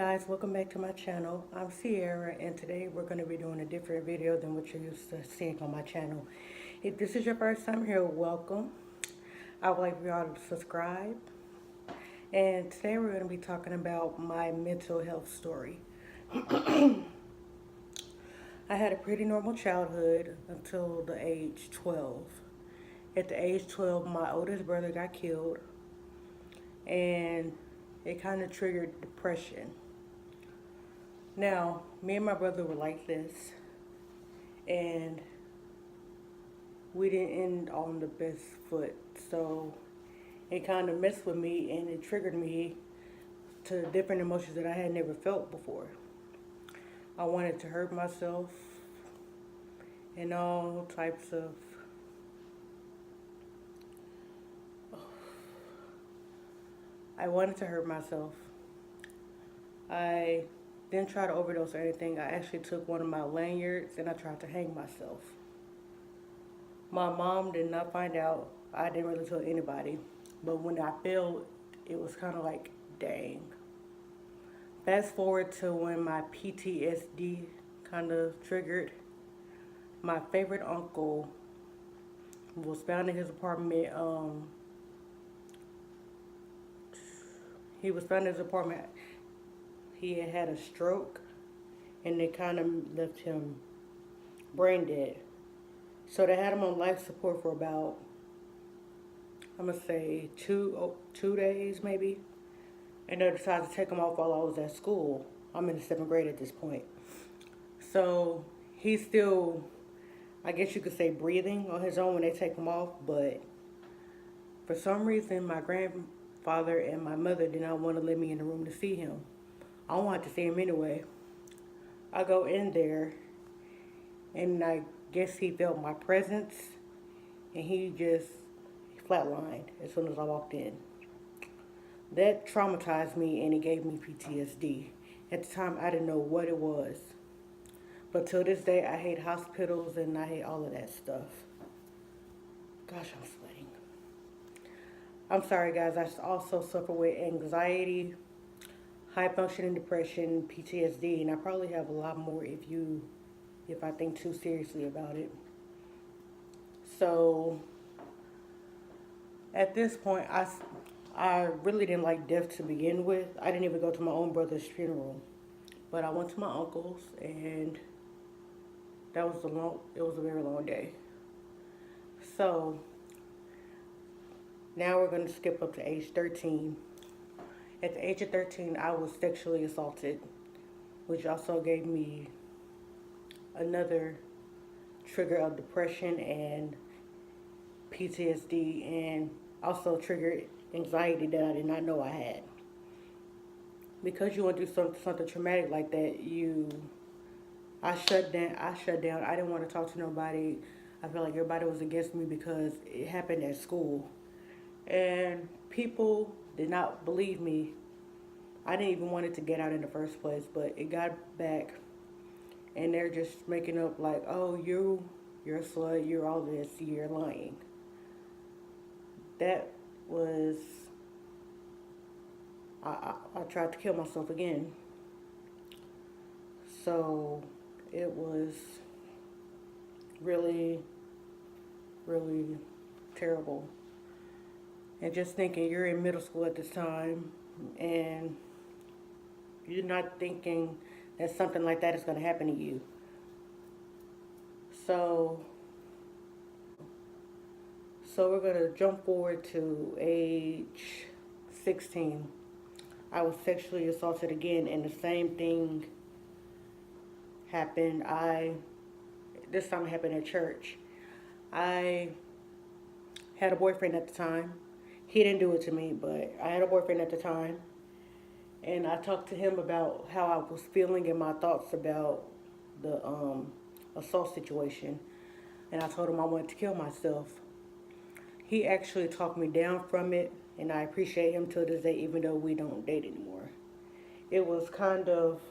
Guys, welcome back to my channel. I'm Sierra and today we're going to be doing a different video than what you're used to seeing on my channel. If this is your first time here, welcome. I would like for y'all to subscribe. And today we're going to be talking about my mental health story. I had a pretty normal childhood until the age 12. At the age 12, my oldest brother got killed and it kind of triggered depression. Now, me and my brother were like this, and we didn't end on the best foot. So it kind of messed with me, and it triggered me to different emotions that I had never felt before. I wanted to hurt myself and all types of I wanted to hurt myself. I didn't try to overdose or anything. I actually took one of my lanyards and I tried to hang myself. My mom did not find out. I didn't really tell anybody. But when I felt, it was kind of like, dang. Fast forward to when my PTSD kind of triggered. My favorite uncle was found in his apartment. He was found in his apartment. He had had a stroke, and it kind of left him brain dead. So they had him on life support for about, I'm gonna say two days maybe, and they decided to take him off while I was at school. I'm in the 7th grade at this point. So he's still, I guess you could say, breathing on his own when they take him off, but for some reason my grandfather and my mother did not want to let me in the room to see him. I wanted to see him anyway. I go in there, and I guess he felt my presence, and he just flatlined as soon as I walked in. That traumatized me, and it gave me PTSD. At the time, I didn't know what it was. But till this day, I hate hospitals, and I hate all of that stuff. Gosh, I'm sweating. I'm sorry, guys. I also suffer with anxiety, high functioning depression, PTSD, and I probably have a lot more if I think too seriously about it. So at this point, I really didn't like death to begin with. I didn't even go to my own brother's funeral, but I went to my uncle's, and it was a very long day. So now we're going to skip up to age 13. At the age of 13, I was sexually assaulted, which also gave me another trigger of depression and PTSD, and also triggered anxiety that I did not know I had. Because you want to do something traumatic like that, I shut down. I didn't want to talk to nobody. I felt like everybody was against me because it happened at school. And people did not believe me. I didn't even want it to get out in the first place, but it got back, and they're just making up like, oh, you're a slut, you're all this, you're lying. That was, I tried to kill myself again. So it was really, really terrible. And just thinking you're in middle school at this time, and you're not thinking that something like that is going to happen to you. So we're going to jump forward to age 16. I was sexually assaulted again, and the same thing happened. This time it happened at church. I had a boyfriend at the time. He didn't do it to me, but I had a boyfriend at the time. And I talked to him about how I was feeling and my thoughts about the assault situation. And I told him I wanted to kill myself. He actually talked me down from it, and I appreciate him till this day, even though we don't date anymore. It was kind of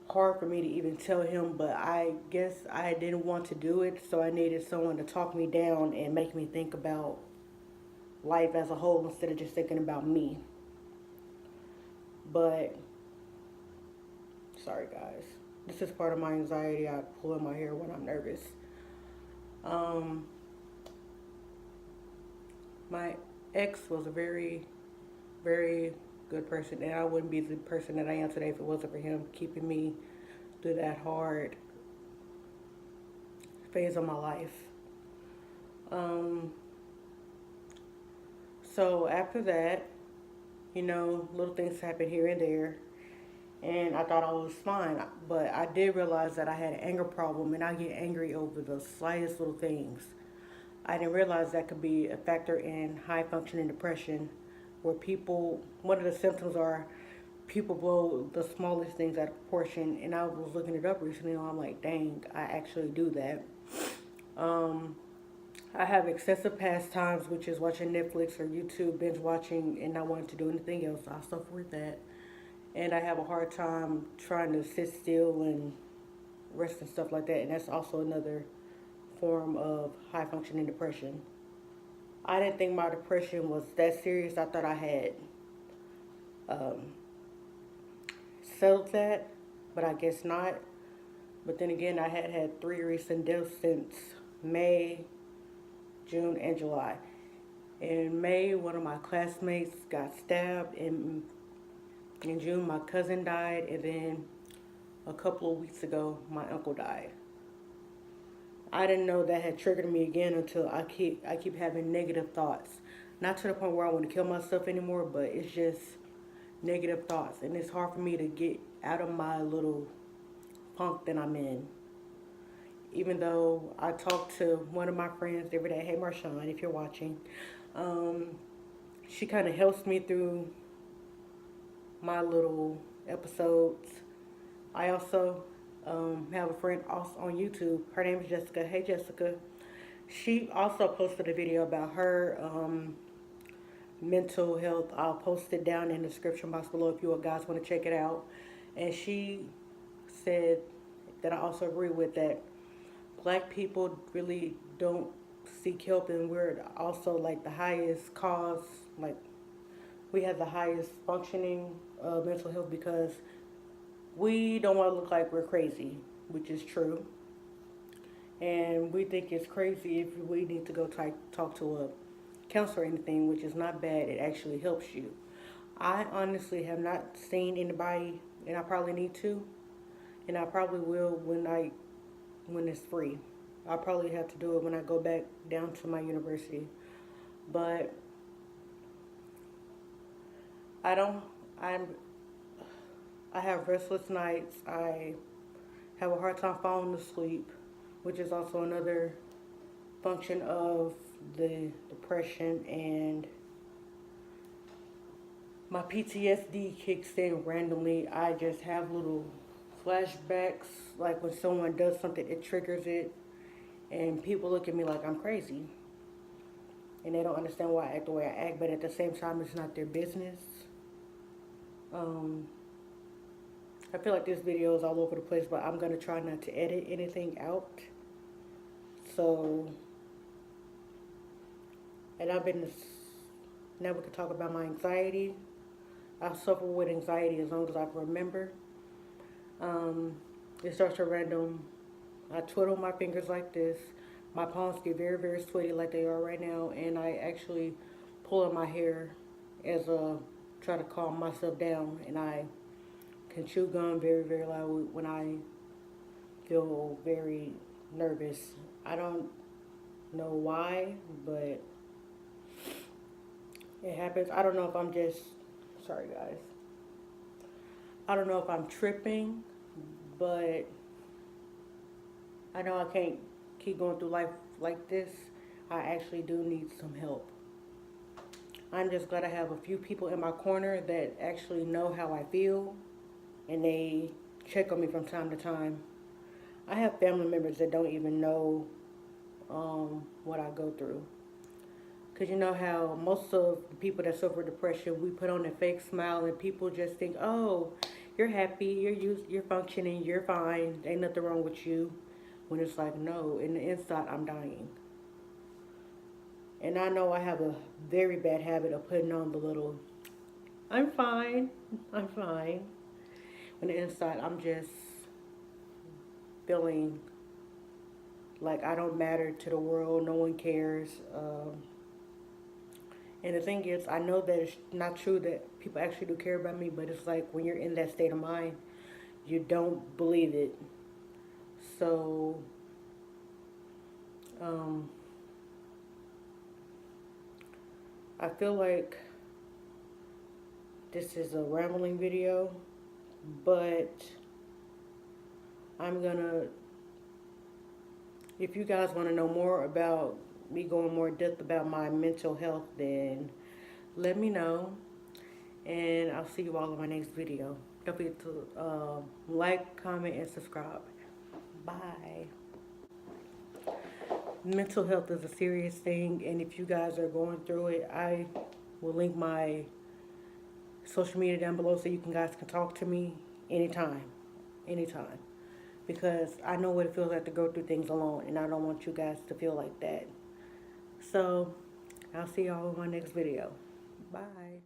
hard for me to even tell him, but I guess I didn't want to do it, so I needed someone to talk me down and make me think about life as a whole instead of just thinking about me. But, sorry guys. This is part of my anxiety. I pull in my hair when I'm nervous. Um, my ex was a very, very good person, and I wouldn't be the person that I am today if it wasn't for him keeping me through that hard phase of my life. Um, so after that, little things happen here and there, and I thought I was fine, but I did realize that I had an anger problem, and I get angry over the slightest little things. I didn't realize that could be a factor in high functioning depression, where one of the symptoms are people blow the smallest things out of proportion. And I was looking it up recently, and I'm like, dang, I actually do that. Um, I have excessive pastimes, which is watching Netflix or YouTube, binge watching, and not wanting to do anything else. I suffer with that. And I have a hard time trying to sit still and rest and stuff like that. And that's also another form of high functioning depression. I didn't think my depression was that serious. I thought I had um, settled that, but I guess not. But then again, I had 3 recent deaths since May, June, and July. In May, one of my classmates got stabbed. In June, my cousin died. And then a couple of weeks ago, my uncle died. I didn't know that had triggered me again until I keep having negative thoughts. Not to the point where I want to kill myself anymore, but it's just negative thoughts. And it's hard for me to get out of my little funk that I'm in. Even though I talk to one of my friends every day, hey Marshawn, if you're watching, she kind of helps me through my little episodes. I also have a friend also on YouTube. Her name is Jessica. Hey Jessica. She also posted a video about her mental health. I'll post it down in the description box below if you guys want to check it out. And she said that I also agree with that. Black people really don't seek help, and we're also like the highest cause, like we have the highest functioning mental health because we don't want to look like we're crazy, which is true. And we think it's crazy if we need to go talk to a counselor or anything, which is not bad. It actually helps you. I honestly have not seen anybody, and I probably need to, and I probably will when it's free. I'll probably have to do it when I go back down to my university. But I don't. I have restless nights. I have a hard time falling asleep, which is also another function of the depression. And my PTSD kicks in randomly. I just have little flashbacks, like when someone does something, it triggers it, and people look at me like I'm crazy, and they don't understand why I act the way I act. But at the same time, it's not their business. I feel like this video is all over the place, but I'm gonna try not to edit anything out. So, and now we can talk about my anxiety. I suffer with anxiety as long as I can remember. It starts at random. I twiddle my fingers like this. My palms get very, very sweaty like they are right now, and I actually pull in my hair as a try to calm myself down. And I can chew gum very, very loud when I feel very nervous. I don't know why, but it happens. I don't know if I'm just sorry, guys. I don't know if I'm tripping, but I know I can't keep going through life like this. I actually do need some help. I'm just glad I have a few people in my corner that actually know how I feel, and they check on me from time to time. I have family members that don't even know what I go through. Because you know how most of the people that suffer depression, we put on a fake smile and people just think, oh, you're happy, you're functioning, you're fine, ain't nothing wrong with you. When it's like, no, in the inside, I'm dying. And I know I have a very bad habit of putting on the little I'm fine. I'm fine. On the inside, I'm just feeling like I don't matter to the world. No one cares. And the thing is, I know that it's not true that people actually do care about me, but it's like when you're in that state of mind, you don't believe it. So, um, I feel like this is a rambling video, but I'm gonna, if you guys want to know more about me going more in depth about my mental health, then let me know. And I'll see you all in my next video. Don't forget to like, comment, and subscribe. Bye. Mental health is a serious thing, and if you guys are going through it, I will link my social media down below so you guys can talk to me anytime, anytime. Because I know what it feels like to go through things alone, and I don't want you guys to feel like that. So, I'll see y'all in my next video. Bye.